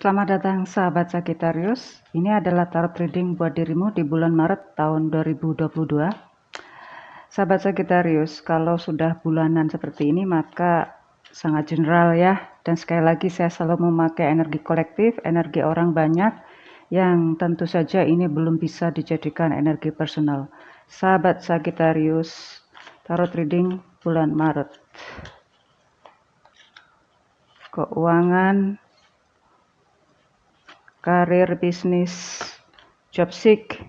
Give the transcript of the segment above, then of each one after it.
Selamat datang sahabat Sagittarius. Ini adalah tarot reading buat dirimu di bulan Maret tahun 2022. Sahabat Sagittarius, kalau sudah bulanan seperti ini maka sangat general ya. Dan sekali lagi saya selalu memakai energi kolektif, energi orang banyak yang tentu saja ini belum bisa dijadikan energi personal. Sahabat Sagittarius, tarot reading bulan Maret. Keuangan, karir, bisnis, job seek,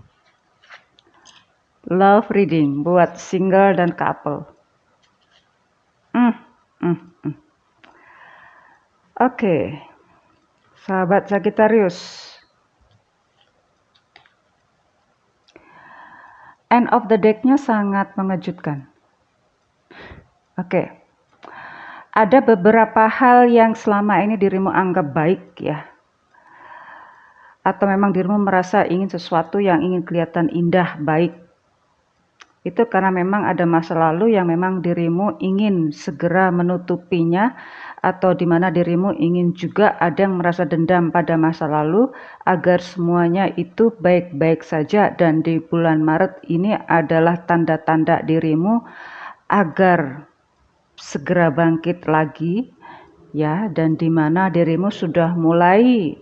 love reading buat single dan couple. Oke, sahabat Sagittarius. End of the deck-nya sangat mengejutkan. Oke. Ada beberapa hal yang selama ini dirimu anggap baik ya. Atau memang dirimu merasa ingin sesuatu yang ingin kelihatan indah, baik. Itu karena memang ada masa lalu yang memang dirimu ingin segera menutupinya, atau di mana dirimu ingin juga ada yang merasa dendam pada masa lalu agar semuanya itu baik-baik saja, dan di bulan Maret ini adalah tanda-tanda dirimu agar segera bangkit lagi ya, dan di mana dirimu sudah mulai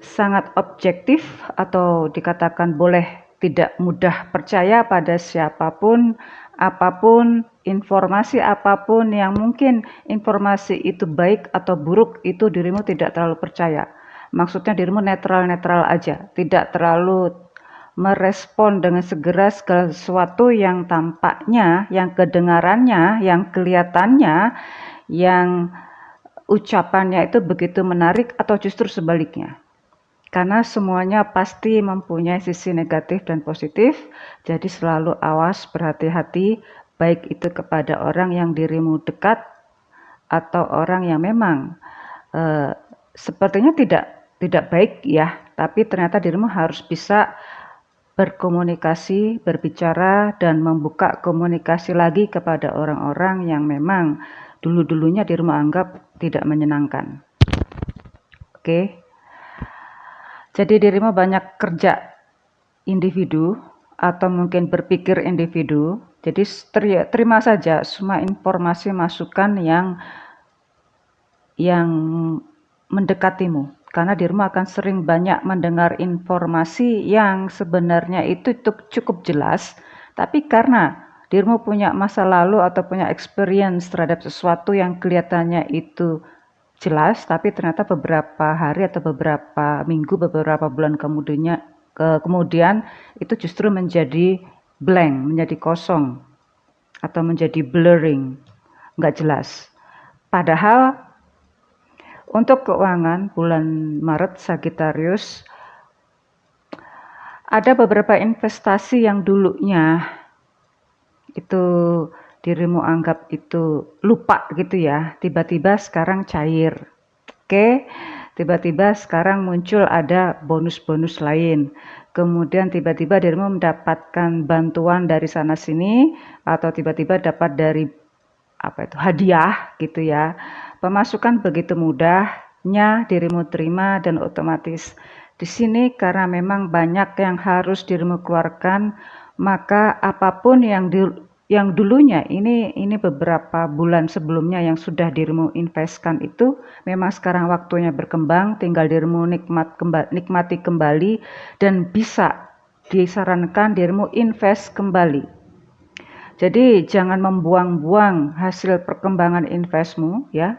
sangat objektif atau dikatakan boleh tidak mudah percaya pada siapapun, apapun, informasi apapun yang mungkin informasi itu baik atau buruk, itu dirimu tidak terlalu percaya. Maksudnya dirimu netral-netral aja, tidak terlalu merespon dengan segera segala sesuatu yang tampaknya, yang kedengarannya, yang kelihatannya, yang ucapannya itu begitu menarik, atau justru sebaliknya. Karena semuanya pasti mempunyai sisi negatif dan positif, jadi selalu awas, berhati-hati, baik itu kepada orang yang dirimu dekat atau orang yang memang sepertinya tidak baik ya, tapi ternyata dirimu harus bisa berkomunikasi, berbicara, dan membuka komunikasi lagi kepada orang-orang yang memang dulu-dulunya dirimu anggap tidak menyenangkan. Oke. Jadi dirimu banyak kerja individu atau mungkin berpikir individu. Jadi terima saja semua informasi masukan yang mendekatimu. Karena dirimu akan sering banyak mendengar informasi yang sebenarnya itu cukup jelas. Tapi karena dirimu punya masa lalu atau punya experience terhadap sesuatu yang kelihatannya itu jelas, tapi ternyata beberapa hari atau beberapa minggu, beberapa bulan kemudian itu justru menjadi blank, menjadi kosong, atau menjadi blurring, nggak jelas. Padahal untuk keuangan bulan Maret Sagittarius, ada beberapa investasi yang dulunya itu dirimu anggap itu lupa gitu ya, tiba-tiba sekarang cair. Oke, tiba-tiba sekarang muncul ada bonus-bonus lain. Kemudian tiba-tiba dirimu mendapatkan bantuan dari sana sini, atau tiba-tiba dapat dari hadiah gitu ya. Pemasukan begitu mudahnya dirimu terima, dan otomatis di sini karena memang banyak yang harus dirimu keluarkan, maka apapun yang dulunya ini beberapa bulan sebelumnya yang sudah dirimu investkan itu memang sekarang waktunya berkembang, tinggal dirimu nikmati kembali, dan bisa disarankan dirimu invest kembali. Jadi jangan membuang-buang hasil perkembangan investmu ya,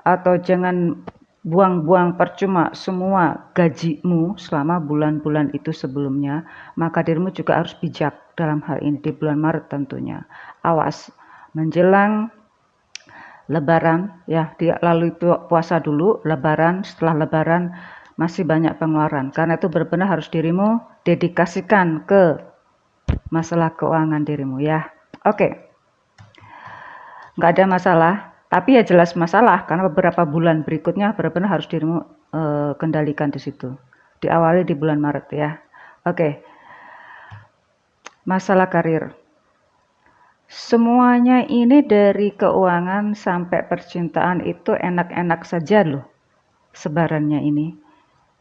atau jangan buang-buang percuma semua gajimu selama bulan-bulan itu sebelumnya. Maka dirimu juga harus bijak dalam hal ini di bulan Maret tentunya. Awas, menjelang Lebaran ya, lalu itu puasa dulu, Lebaran, setelah Lebaran masih banyak pengeluaran. Karena itu benar-benar harus dirimu dedikasikan ke masalah keuangan dirimu ya. Oke. Nggak ada masalah, tapi ya jelas masalah karena beberapa bulan berikutnya benar-benar harus dirimu kendalikan di situ. Diawali di bulan Maret ya. Oke. Masalah karir. Semuanya ini dari keuangan sampai percintaan itu enak-enak saja loh sebarannya ini.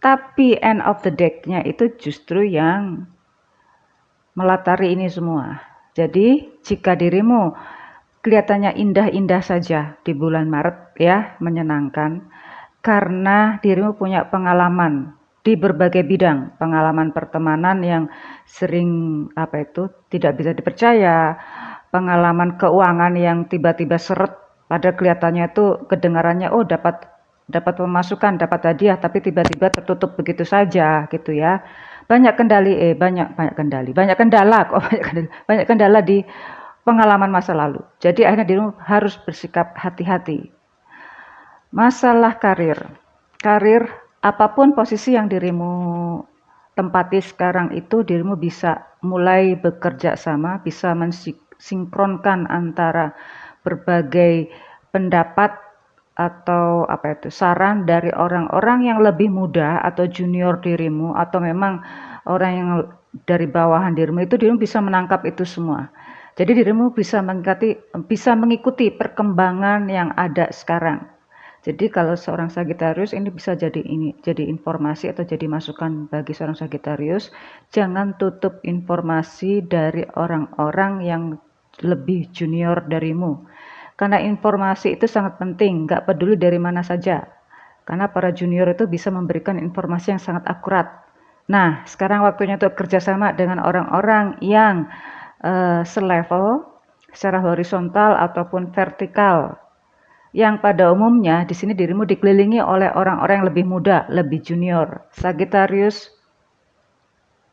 Tapi end of the deck-nya itu justru yang melatari ini semua. Jadi jika dirimu kelihatannya indah-indah saja di bulan Maret ya, menyenangkan, karena dirimu punya pengalaman di berbagai bidang, pengalaman pertemanan yang sering tidak bisa dipercaya, pengalaman keuangan yang tiba-tiba seret, pada kelihatannya itu kedengarannya oh dapat dapat pemasukan, dapat hadiah, tapi tiba-tiba tertutup begitu saja gitu ya. Banyak banyak kendala kok, banyak kendala di pengalaman masa lalu. Jadi akhirnya dirimu harus bersikap hati-hati. Masalah karir. Karir, apapun posisi yang dirimu tempati sekarang itu, dirimu bisa mulai bekerja sama, bisa mensinkronkan antara berbagai pendapat atau saran dari orang-orang yang lebih muda atau junior dirimu, atau memang orang yang dari bawahan dirimu, itu dirimu bisa menangkap itu semua. Jadi dirimu bisa mengikuti perkembangan yang ada sekarang. Jadi kalau seorang Sagitarius ini bisa jadi informasi atau jadi masukan bagi seorang Sagitarius, jangan tutup informasi dari orang-orang yang lebih junior darimu. Karena informasi itu sangat penting, nggak peduli dari mana saja. Karena para junior itu bisa memberikan informasi yang sangat akurat. Nah, sekarang waktunya untuk kerjasama dengan orang-orang yang selevel, secara horizontal ataupun vertikal. Yang pada umumnya di sini dirimu dikelilingi oleh orang-orang yang lebih muda, lebih junior. Sagittarius,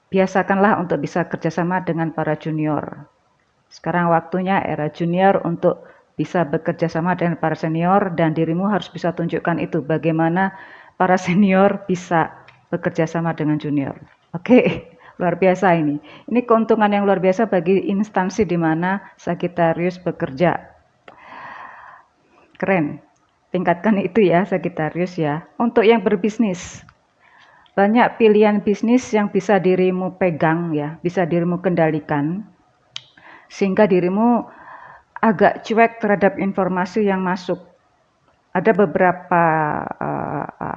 biasakanlah untuk bisa kerjasama dengan para junior. Sekarang waktunya era junior untuk bisa bekerja sama dengan para senior, dan dirimu harus bisa tunjukkan itu, bagaimana para senior bisa bekerja sama dengan junior. Oke, luar biasa ini. Ini keuntungan yang luar biasa bagi instansi di mana Sagittarius bekerja. Keren, tingkatkan itu ya Sagittarius ya. Untuk yang berbisnis, banyak pilihan bisnis yang bisa dirimu pegang ya, bisa dirimu kendalikan, sehingga dirimu agak cuek terhadap informasi yang masuk. Ada beberapa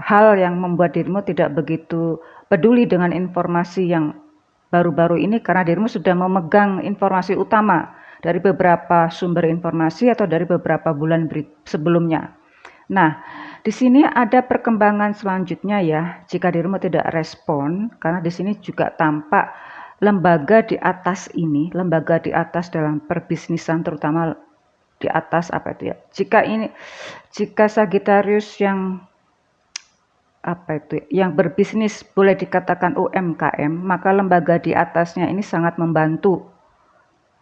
hal yang membuat dirimu tidak begitu peduli dengan informasi yang baru-baru ini, karena dirimu sudah memegang informasi utama dari beberapa sumber informasi atau dari beberapa bulan sebelumnya. Nah, di sini ada perkembangan selanjutnya ya, jika dirimu tidak respon, karena di sini juga tampak lembaga di atas ini, lembaga di atas dalam perbisnisan, terutama di atas jika Sagittarius yang yang berbisnis boleh dikatakan UMKM, maka lembaga di atasnya ini sangat membantu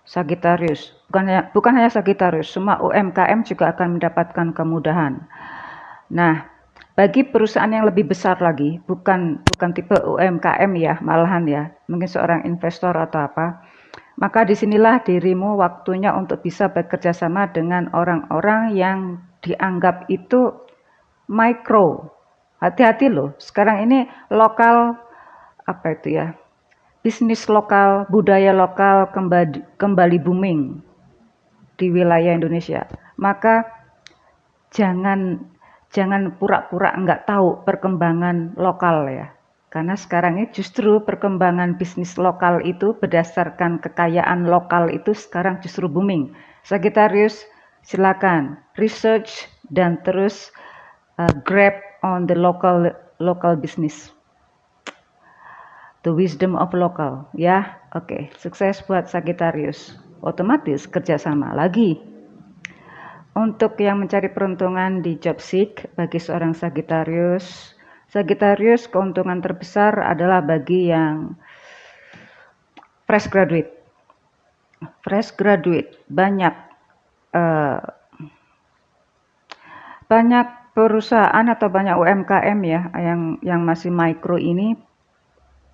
Sagittarius. Bukan hanya Sagittarius, semua UMKM juga akan mendapatkan kemudahan. Nah, bagi perusahaan yang lebih besar lagi, bukan tipe UMKM ya, malahan ya, mungkin seorang investor atau apa, maka disinilah dirimu waktunya untuk bisa bekerja sama dengan orang-orang yang dianggap itu mikro. Hati-hati loh, sekarang ini lokal bisnis lokal, budaya lokal kembali booming di wilayah Indonesia. Maka jangan pura-pura nggak tahu perkembangan lokal ya. Karena sekarang ini justru perkembangan bisnis lokal itu berdasarkan kekayaan lokal itu sekarang justru booming. Sagittarius, silakan research dan terus grab on the local business. The wisdom of local, ya. Oke, sukses buat Sagittarius. Otomatis kerjasama lagi. Untuk yang mencari peruntungan di job seek bagi seorang Sagittarius, keuntungan terbesar adalah bagi yang fresh graduate. Banyak perusahaan atau banyak UMKM ya yang masih mikro ini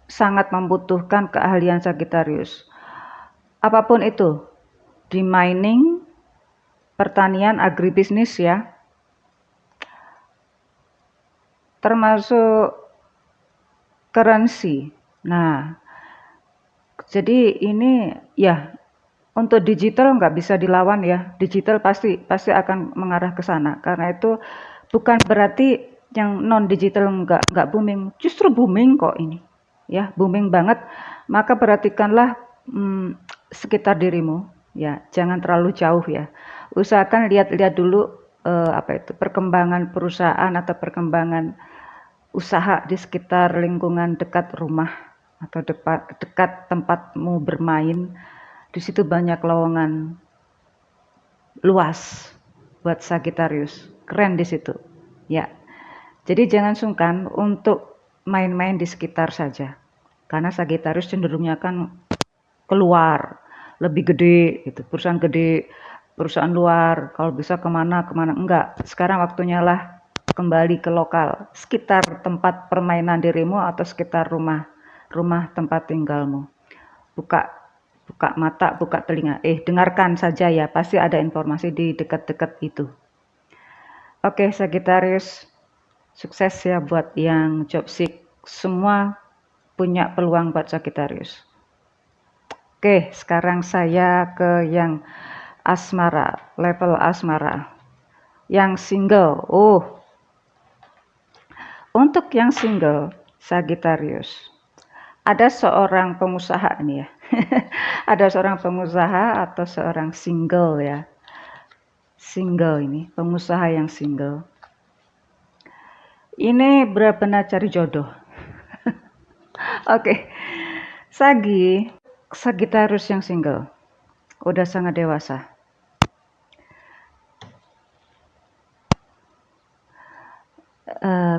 sangat membutuhkan keahlian Sagittarius. Apapun itu, di mining, pertanian, agribisnis ya, termasuk currency. Nah, jadi ini ya untuk digital nggak bisa dilawan ya. Digital pasti akan mengarah ke sana. Karena itu bukan berarti yang non digital nggak booming, justru booming kok ini, ya booming banget. Maka perhatikanlah sekitar dirimu, ya jangan terlalu jauh ya. Usahakan lihat-lihat dulu perkembangan perusahaan atau perkembangan usaha di sekitar lingkungan dekat rumah atau dekat tempatmu bermain. Di situ banyak lowongan luas buat Sagittarius, keren di situ. Ya, jadi jangan sungkan untuk main-main di sekitar saja. Karena Sagittarius cenderungnya kan keluar, lebih gede gitu, perusahaan gede, perusahaan luar, kalau bisa kemana-kemana, enggak. Sekarang waktunya lah kembali ke lokal, sekitar tempat permainan dirimu atau sekitar rumah tempat tinggalmu. Buka buka mata, buka telinga, dengarkan saja ya, pasti ada informasi di dekat-dekat itu. Oke, Sagittarius, sukses ya buat yang job seek. Semua punya peluang buat Sagittarius. Oke, sekarang saya ke yang asmara, level asmara. Yang single. Untuk yang single, Sagittarius. Ada seorang pengusaha nih ya. Ada seorang pengusaha atau seorang single ya. Single ini, pengusaha yang single. Ini benar-benar cari jodoh. Oke. Sagittarius yang single. Udah sangat dewasa.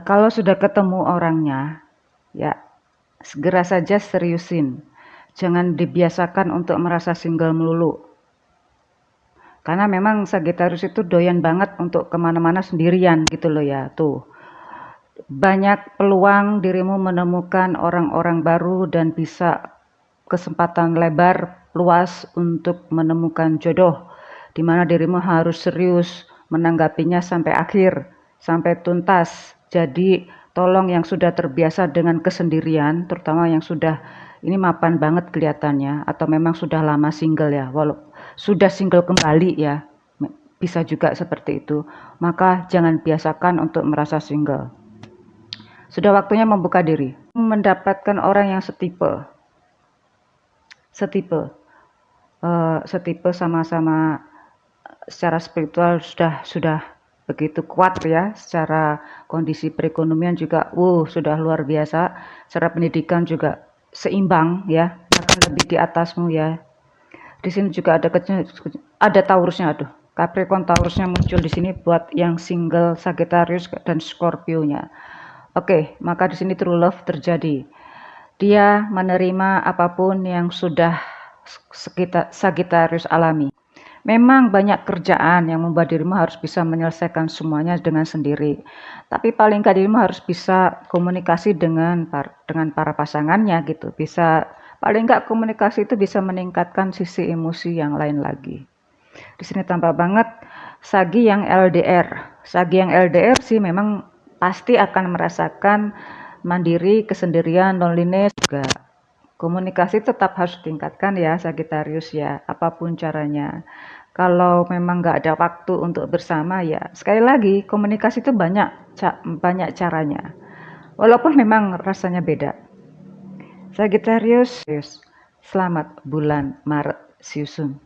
Kalau sudah ketemu orangnya, ya segera saja seriusin. Jangan dibiasakan untuk merasa single melulu. Karena memang Sagittarius itu doyan banget untuk kemana-mana sendirian gitu loh ya. Tuh, banyak peluang dirimu menemukan orang-orang baru dan bisa kesempatan lebar luas untuk menemukan jodoh. Dimana dirimu harus serius menanggapinya sampai akhir, sampai tuntas. Jadi tolong yang sudah terbiasa dengan kesendirian, terutama yang sudah ini mapan banget kelihatannya, atau memang sudah lama single ya, walau sudah single kembali ya, bisa juga seperti itu. Maka jangan biasakan untuk merasa single. Sudah waktunya membuka diri, mendapatkan orang yang setipe, sama-sama secara spiritual sudah begitu kuat ya, secara kondisi perekonomian juga sudah luar biasa, secara pendidikan juga seimbang ya, bahkan lebih di atasmu ya. Di sini juga ada Taurusnya, Capricorn Taurusnya muncul di sini buat yang single Sagittarius dan Scorpio-nya. Oke, maka di sini true love terjadi. Dia menerima apapun yang sudah Sagittarius alami. Memang banyak kerjaan yang membuat dirimu harus bisa menyelesaikan semuanya dengan sendiri. Tapi paling nggak dirimu harus bisa komunikasi dengan para pasangannya gitu. Paling nggak komunikasi itu bisa meningkatkan sisi emosi yang lain lagi. Di sini tampak banget Sagi yang LDR. Sagi yang LDR sih memang pasti akan merasakan mandiri, kesendirian, loneliness juga. Komunikasi tetap harus ditingkatkan ya Sagittarius ya, apapun caranya. Kalau memang nggak ada waktu untuk bersama ya, sekali lagi komunikasi itu banyak caranya. Walaupun memang rasanya beda. Sagittarius, selamat bulan Maret, see you soon.